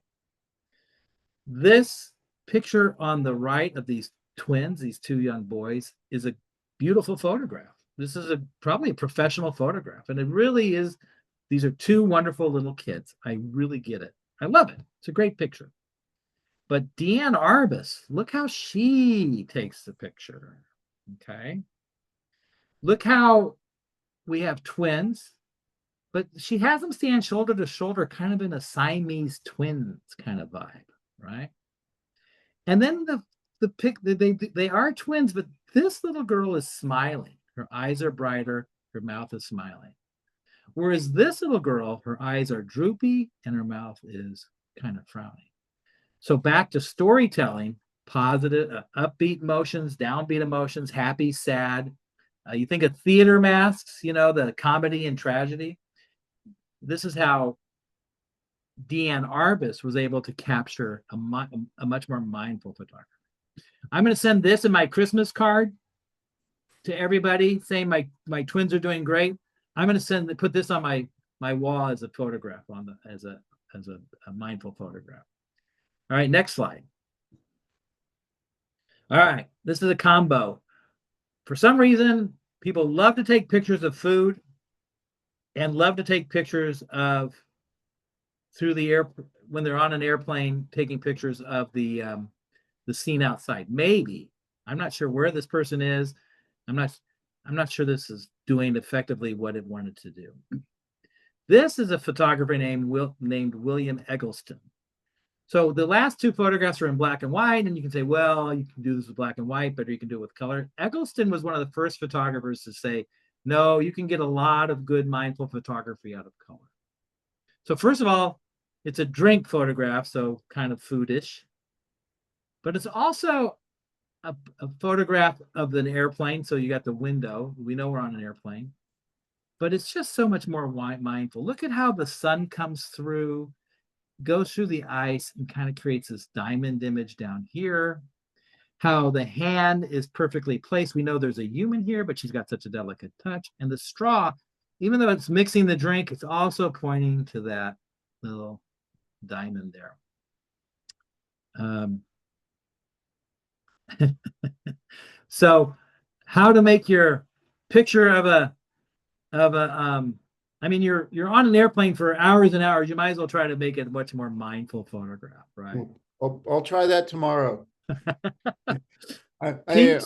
This picture on the right of these twins, these two young boys, is a beautiful photograph. This is probably a professional photograph. And it really is. These are two wonderful little kids. I really get it. I love it. It's a great picture. But Deanne Arbus, look how she takes the picture. Okay. Look how we have twins, but she has them stand shoulder to shoulder, kind of in a Siamese twins kind of vibe, right? And then they are twins, but this little girl is smiling. Her eyes are brighter, her mouth is smiling. Whereas this little girl, her eyes are droopy and her mouth is kind of frowning. So back to storytelling, positive, upbeat emotions, downbeat emotions, happy, sad. You think of theater masks, the comedy and tragedy. This is how Deanne Arbus was able to capture a much more mindful photography. I'm going to send this in my Christmas card to everybody saying my twins are doing great. I'm going to put this on my wall as a photograph, as a mindful photograph. All right, next slide. All right, this is a combo. For some reason, people love to take pictures of food and love to take pictures of through the air when they're on an airplane, taking pictures of the scene outside. Maybe, I'm not sure where this person is. I'm not sure this is doing effectively what it wanted to do. This is a photographer named William Eggleston. So the last two photographs are in black and white, and you can say, well, you can do this with black and white, but you can do it with color. Eggleston was one of the first photographers to say, no, you can get a lot of good mindful photography out of color. So first of all, it's a drink photograph, so kind of foodish, but it's also a photograph of an airplane. So you got the window. We know we're on an airplane, but it's just so much more mindful. Look at how the sun comes through, goes through the ice, and kind of creates this diamond image down here. how the hand is perfectly placed. We know there's a human here, but she's got such a delicate touch. And the straw, even though it's mixing the drink, it's also pointing to that little diamond there. So how to make your picture of a I mean, you're on an airplane for hours and hours. You might as well try to make it a much more mindful photograph, right? I'll try that tomorrow. Peep,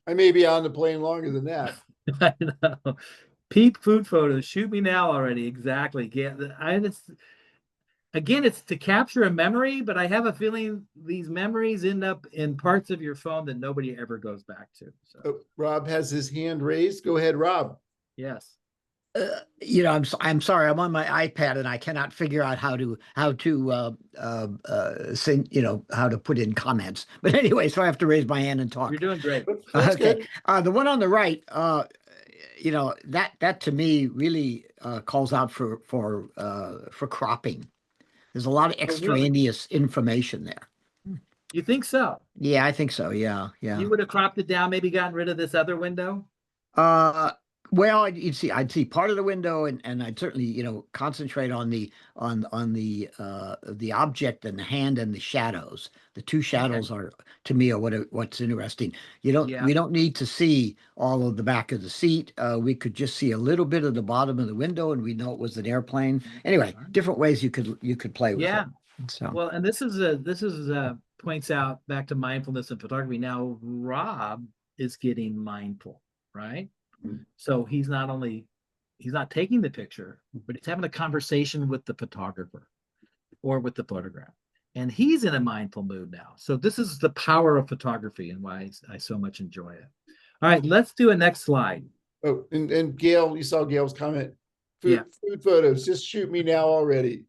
I may be on the plane longer than that. I know. Peep food photos. Shoot me now already. Exactly. Again, it's to capture a memory, but I have a feeling these memories end up in parts of your phone that nobody ever goes back to. So, Oh, Rob has his hand raised. Go ahead, Rob. yes. You know, I'm sorry. I'm on my iPad and I cannot figure out how to sing. You know, how to put in comments. But anyway, so I have to raise my hand and talk. You're doing great. That's Okay. good. The one on the right, you know, that to me really calls out for cropping. There's a lot of extraneous information there. You think so? Yeah, I think so. Yeah, yeah. You would have cropped it down, maybe gotten rid of this other window? Well, I'd see part of the window, and I'd certainly, you know, concentrate on the the object and the hand and the shadows. The two shadows are, to me, are what's interesting. We don't need to see all of the back of the seat. We could just see a little bit of the bottom of the window, and we know it was an airplane. Anyway, different ways you could play with it. So. Well, and this is points out back to mindfulness and photography. Now, Rob is getting mindful, right? So he's not taking the picture, but he's having a conversation with the photographer or with the photograph. And he's in a mindful mood now. So this is the power of photography and why I so much enjoy it. All right, let's do a next slide. Oh, and Gail, you saw Gail's comment. Food photos, just shoot me now already.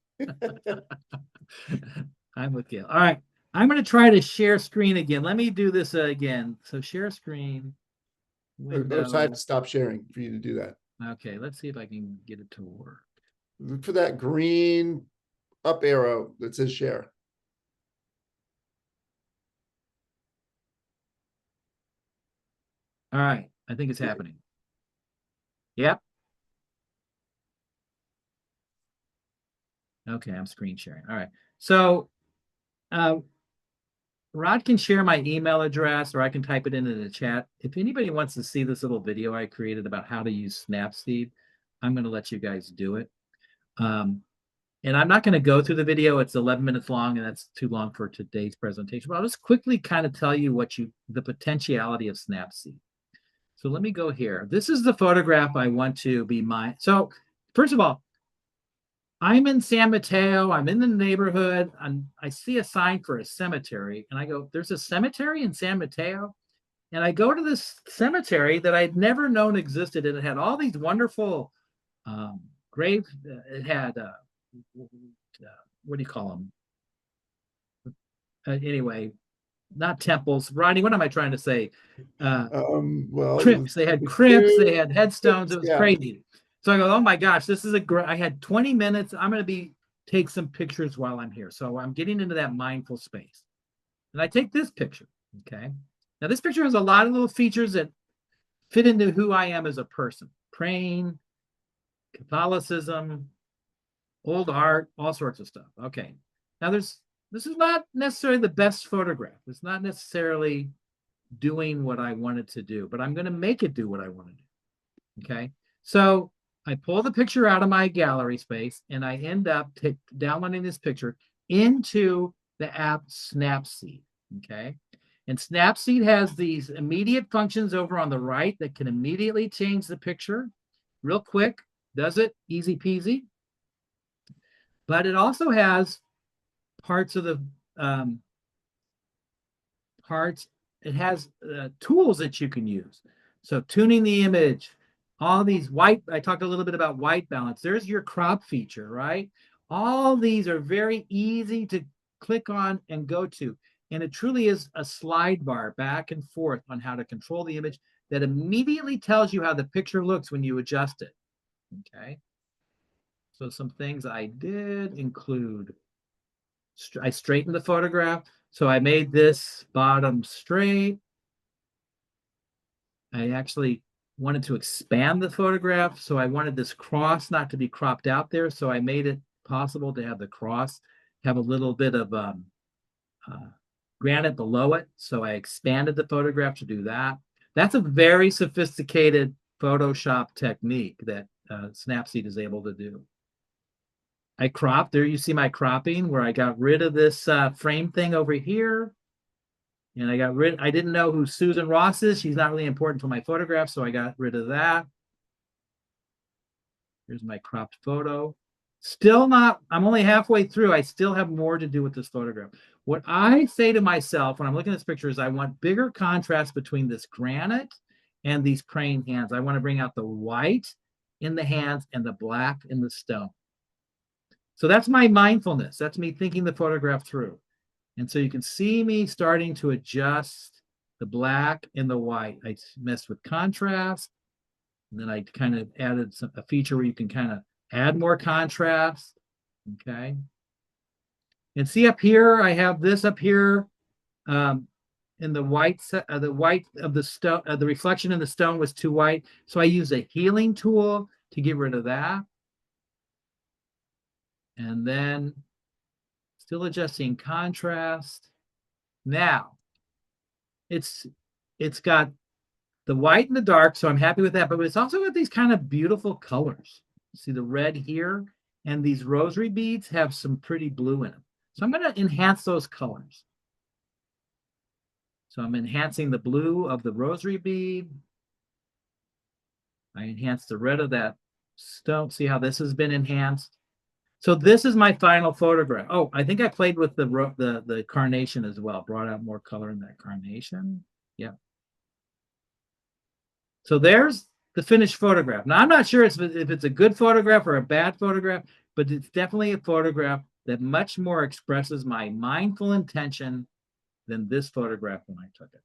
I'm with Gail. All right, I'm going to try to share screen again. Let me do this again. So share screen. So I have to stop sharing for you to do that. Okay, let's see if I can get it to work. Look for that green up arrow that says share. All right, I think it's happening. Yep. Okay, I'm screen sharing. All right. So Rod can share my email address, or I can type it into the chat. If anybody wants to see this little video I created about how to use Snapseed, I'm going to let you guys do it. And I'm not going to go through the video. It's 11 minutes long, and that's too long for today's presentation. But I'll just quickly kind of tell you the potentiality of Snapseed. So let me go here. This is the photograph I want to be mine. So first of all, I'm in San Mateo. I'm in the neighborhood. I see a sign for a cemetery, and I go, "There's a cemetery in San Mateo?" And I go to this cemetery that I'd never known existed, and it had all these wonderful graves. It had what do you call them? Anyway, not temples. Rodney, what am I trying to say? Well, crypts. They had crypts. They had headstones. It was crazy. So I go, oh my gosh, this is I had 20 minutes. I'm going to take some pictures while I'm here. So I'm getting into that mindful space. And I take this picture. Okay. Now this picture has a lot of little features that fit into who I am as a person. Praying, Catholicism, old art, all sorts of stuff. Okay. Now this is not necessarily the best photograph. It's not necessarily doing what I wanted to do, but I'm going to make it do what I want to do. Okay. So I pull the picture out of my gallery space and I end up downloading this picture into the app Snapseed. Okay. And Snapseed has these immediate functions over on the right that can immediately change the picture real quick. Does it easy peasy. But it also has parts of the it has tools that you can use. So tuning the image, all these I talked a little bit about white balance. There's your crop feature, right? All these are very easy to click on and go to. And it truly is a slide bar back and forth on how to control the image that immediately tells you how the picture looks when you adjust it. Okay. So some things I did include, I straightened the photograph. So I made this bottom straight. I actually wanted to expand the photograph, so I wanted this cross not to be cropped out there. So I made it possible to have the cross have a little bit of granite below it. So I expanded the photograph to do that. That's a very sophisticated Photoshop technique that Snapseed is able to do. I cropped, there you see my cropping where I got rid of this frame thing over here. And I didn't know who Susan Ross is. She's not really important for my photograph, so I got rid of that. Here's my cropped photo. Still not, I'm only halfway through. I still have more to do with this photograph. What I say to myself when I'm looking at this picture is I want bigger contrast between this granite and these praying hands. I want to bring out the white in the hands and the black in the stone. So that's my mindfulness. That's me thinking the photograph through. And so you can see me starting to adjust the black and the white. I messed with contrast. And then I kind of added a feature where you can kind of add more contrast. Okay. And see up here, I have this up here in the white of the stone, the reflection in the stone was too white. So I use a healing tool to get rid of that. And then still adjusting contrast. Now, it's got the white and the dark, so I'm happy with that, but it's also got these kind of beautiful colors. See the red here, and these rosary beads have some pretty blue in them. So I'm going to enhance those colors. So I'm enhancing the blue of the rosary bead. I enhanced the red of that stone. See how this has been enhanced? So this is my final photograph. Oh, I think I played with the carnation as well. Brought out more color in that carnation. Yeah. So there's the finished photograph. Now, I'm not sure if it's a good photograph or a bad photograph, but it's definitely a photograph that much more expresses my mindful intention than this photograph when I took it.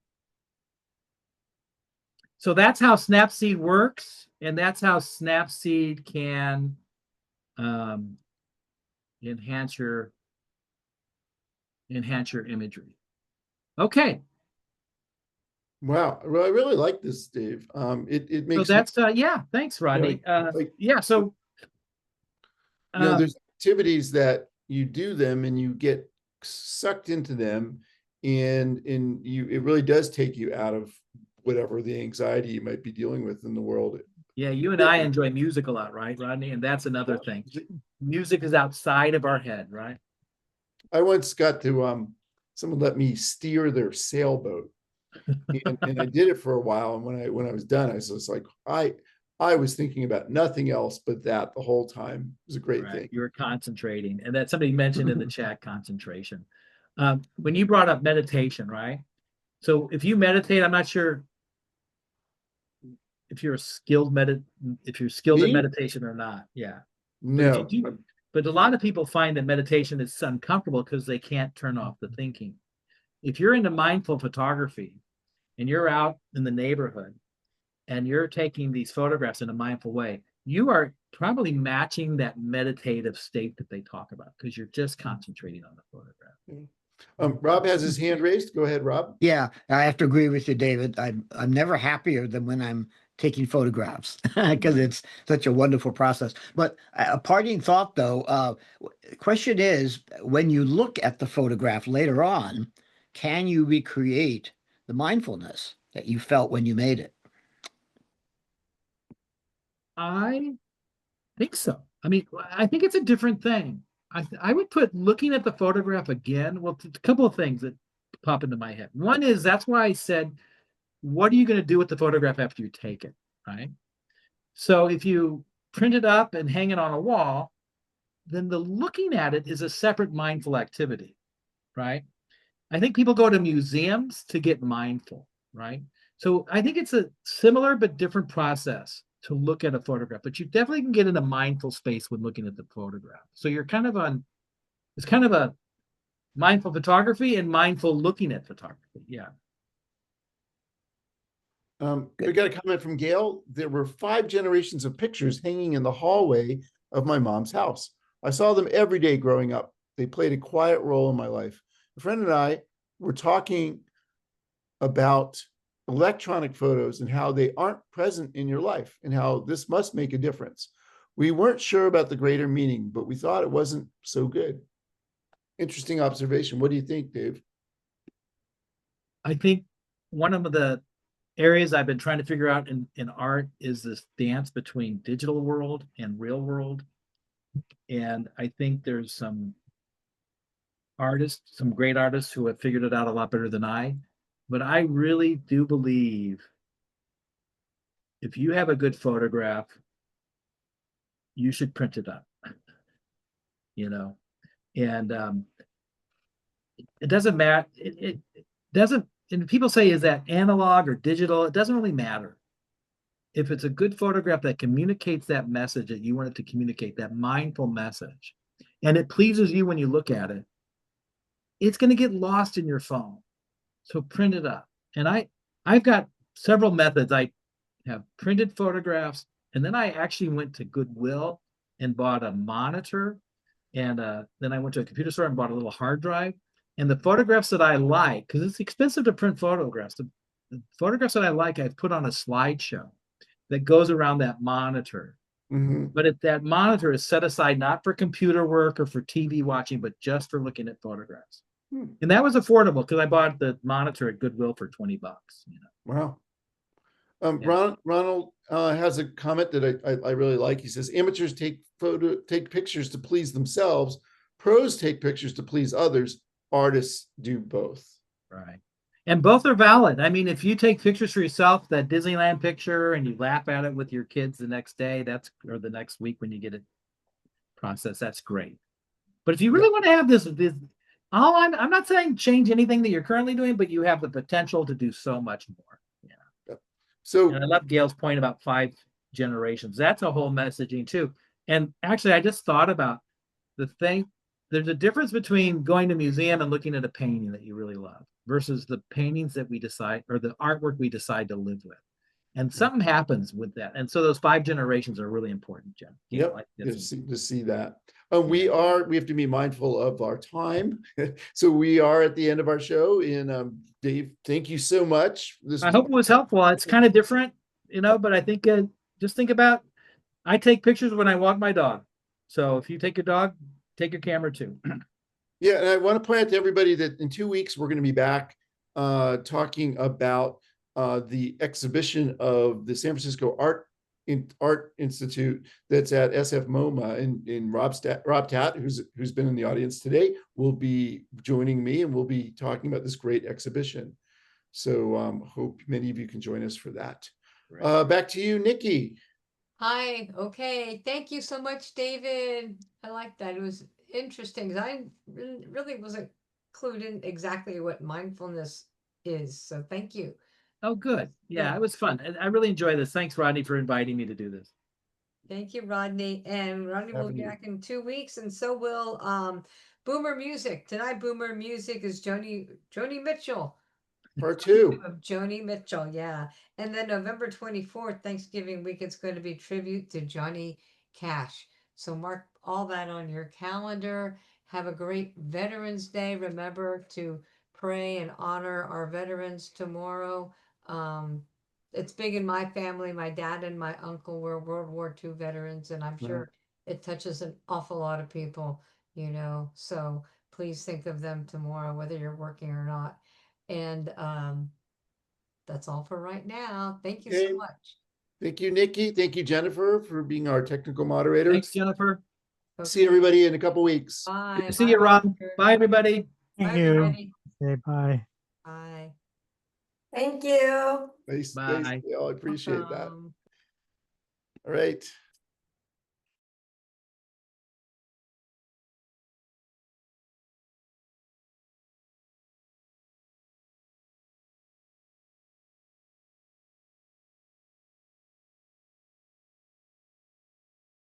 So that's how Snapseed works, and that's how Snapseed can enhance your imagery. Okay. Wow, well, I really like this, Dave. It makes so that's yeah. Thanks, Rodney. Yeah. So there's activities that you do them and you get sucked into them, and it really does take you out of whatever the anxiety you might be dealing with in the world. Yeah, you and I enjoy music a lot, right, Rodney? And that's another thing. Music is outside of our head, right? I once got to someone let me steer their sailboat, and I did it for a while. And when I was done, I was just like, I was thinking about nothing else but that the whole time. It was a great thing. You were concentrating, and that somebody mentioned in the chat concentration. When you brought up meditation, right? So if you meditate, I'm not sure if you're skilled in meditation or not. Yeah. No. But a lot of people find that meditation is uncomfortable because they can't turn off the thinking. If you're into mindful photography and you're out in the neighborhood and you're taking these photographs in a mindful way, you are probably matching that meditative state that they talk about because you're just concentrating on the photograph. Rob has his hand raised. Go ahead, Rob. Yeah, I have to agree with you, David. I'm never happier than when I'm taking photographs because it's such a wonderful process. But a parting thought, though, question is, when you look at the photograph later on, can you recreate the mindfulness that you felt when you made it? I think so. I mean, I think it's a different thing. I would put looking at the photograph again. Well, a couple of things that pop into my head. One is that's why I said, what are you going to do with the photograph after you take it, right? So if you print it up and hang it on a wall, then the looking at it is a separate mindful activity, right? I think people go to museums to get mindful, right? So I think it's a similar but different process to look at a photograph, but you definitely can get in a mindful space when looking at the photograph. So you're kind of it's kind of a mindful photography and mindful looking at photography. Yeah. We got a comment from Gail. There were 5 generations of pictures hanging in the hallway of my mom's house. I saw them every day growing up. They played a quiet role in my life. A friend and I we're talking about electronic photos and how they aren't present in your life and how this must make a difference. We weren't sure about the greater meaning, but we thought it wasn't so good. Interesting observation. What do you think, Dave? I think one of the areas I've been trying to figure out in art is this dance between digital world and real world. And I think there's some artists, some great artists who have figured it out a lot better than I. But I really do believe if you have a good photograph, you should print it up, you know, and it doesn't matter. It doesn't, and people say, is that analog or digital? It doesn't really matter. If it's a good photograph that communicates that message that you want it to communicate, that mindful message, and it pleases you when you look at it, it's going to get lost in your phone. So print it up. And I've got several methods. I have printed photographs, and then I actually went to Goodwill and bought a monitor, and then I went to a computer store and bought a little hard drive. And the photographs that I like, because it's expensive to print photographs, the photographs that I like, I've put on a slideshow that goes around that monitor. Mm-hmm. But if that monitor is set aside not for computer work or for TV watching, but just for looking at photographs. And that was affordable because I bought the monitor at Goodwill for $20. You know? Wow. Yeah. Ronald has a comment that I really like. He says, amateurs take pictures to please themselves. Pros take pictures to please others. Artists do both. Right. And both are valid. I mean, if you take pictures for yourself, that Disneyland picture, and you laugh at it with your kids the next day, or the next week when you get it processed, that's great. But if you really want to have this, I'm not saying change anything that you're currently doing, but you have the potential to do so much more. Yeah. So, and I love Gail's point about 5 generations. That's a whole messaging too. And actually, I just thought about the thing. There's a difference between going to a museum and looking at a painting that you really love versus the paintings that we decide, or the artwork we decide to live with. And something happens with that. And so those 5 generations are really important, Jim. Yep, like to see that. We have to be mindful of our time. So we are at the end of our show. And Dave, thank you so much. I hope it was helpful. It's kind of different, but I think just think about, I take pictures when I walk my dog. So if you take your dog, take your camera too. Yeah, and I want to point out to everybody that in 2 weeks, we're going to be back talking about the exhibition of the San Francisco Art Institute that's at SF MoMA, and Rob Tatt, who's been in the audience today, will be joining me, and we'll be talking about this great exhibition. So hope many of you can join us for that. Back to you, Nikki. Hi. Okay. Thank you so much, David. I like that. It was interesting because I really wasn't clued in exactly what mindfulness is. So thank you. Oh, good. Yeah, it was fun. I really enjoy this. Thanks, Rodney, for inviting me to do this. Thank you, Rodney. And Rodney will be back in 2 weeks, and so will Boomer Music. Tonight, Boomer Music is Joni Mitchell. Part 2 of Joni Mitchell, yeah. And then November 24th, Thanksgiving week, it's going to be tribute to Johnny Cash. So mark all that on your calendar. Have a great Veterans Day. Remember to pray and honor our veterans tomorrow. It's big in my family. My dad and my uncle were World War II veterans, and I'm sure it touches an awful lot of people, so please think of them tomorrow, whether you're working or not. And that's all for right now. Thank you so much. Thank you, Nikki. Thank you, Jennifer, for being our technical moderator. Thanks, Jennifer. Okay. See everybody in a couple weeks. Bye. See you, Rob. Bye, everybody. Thank Bye, you. everybody. Okay, bye. Bye. Thank you. Nice. Bye. I appreciate that. Welcome. All right.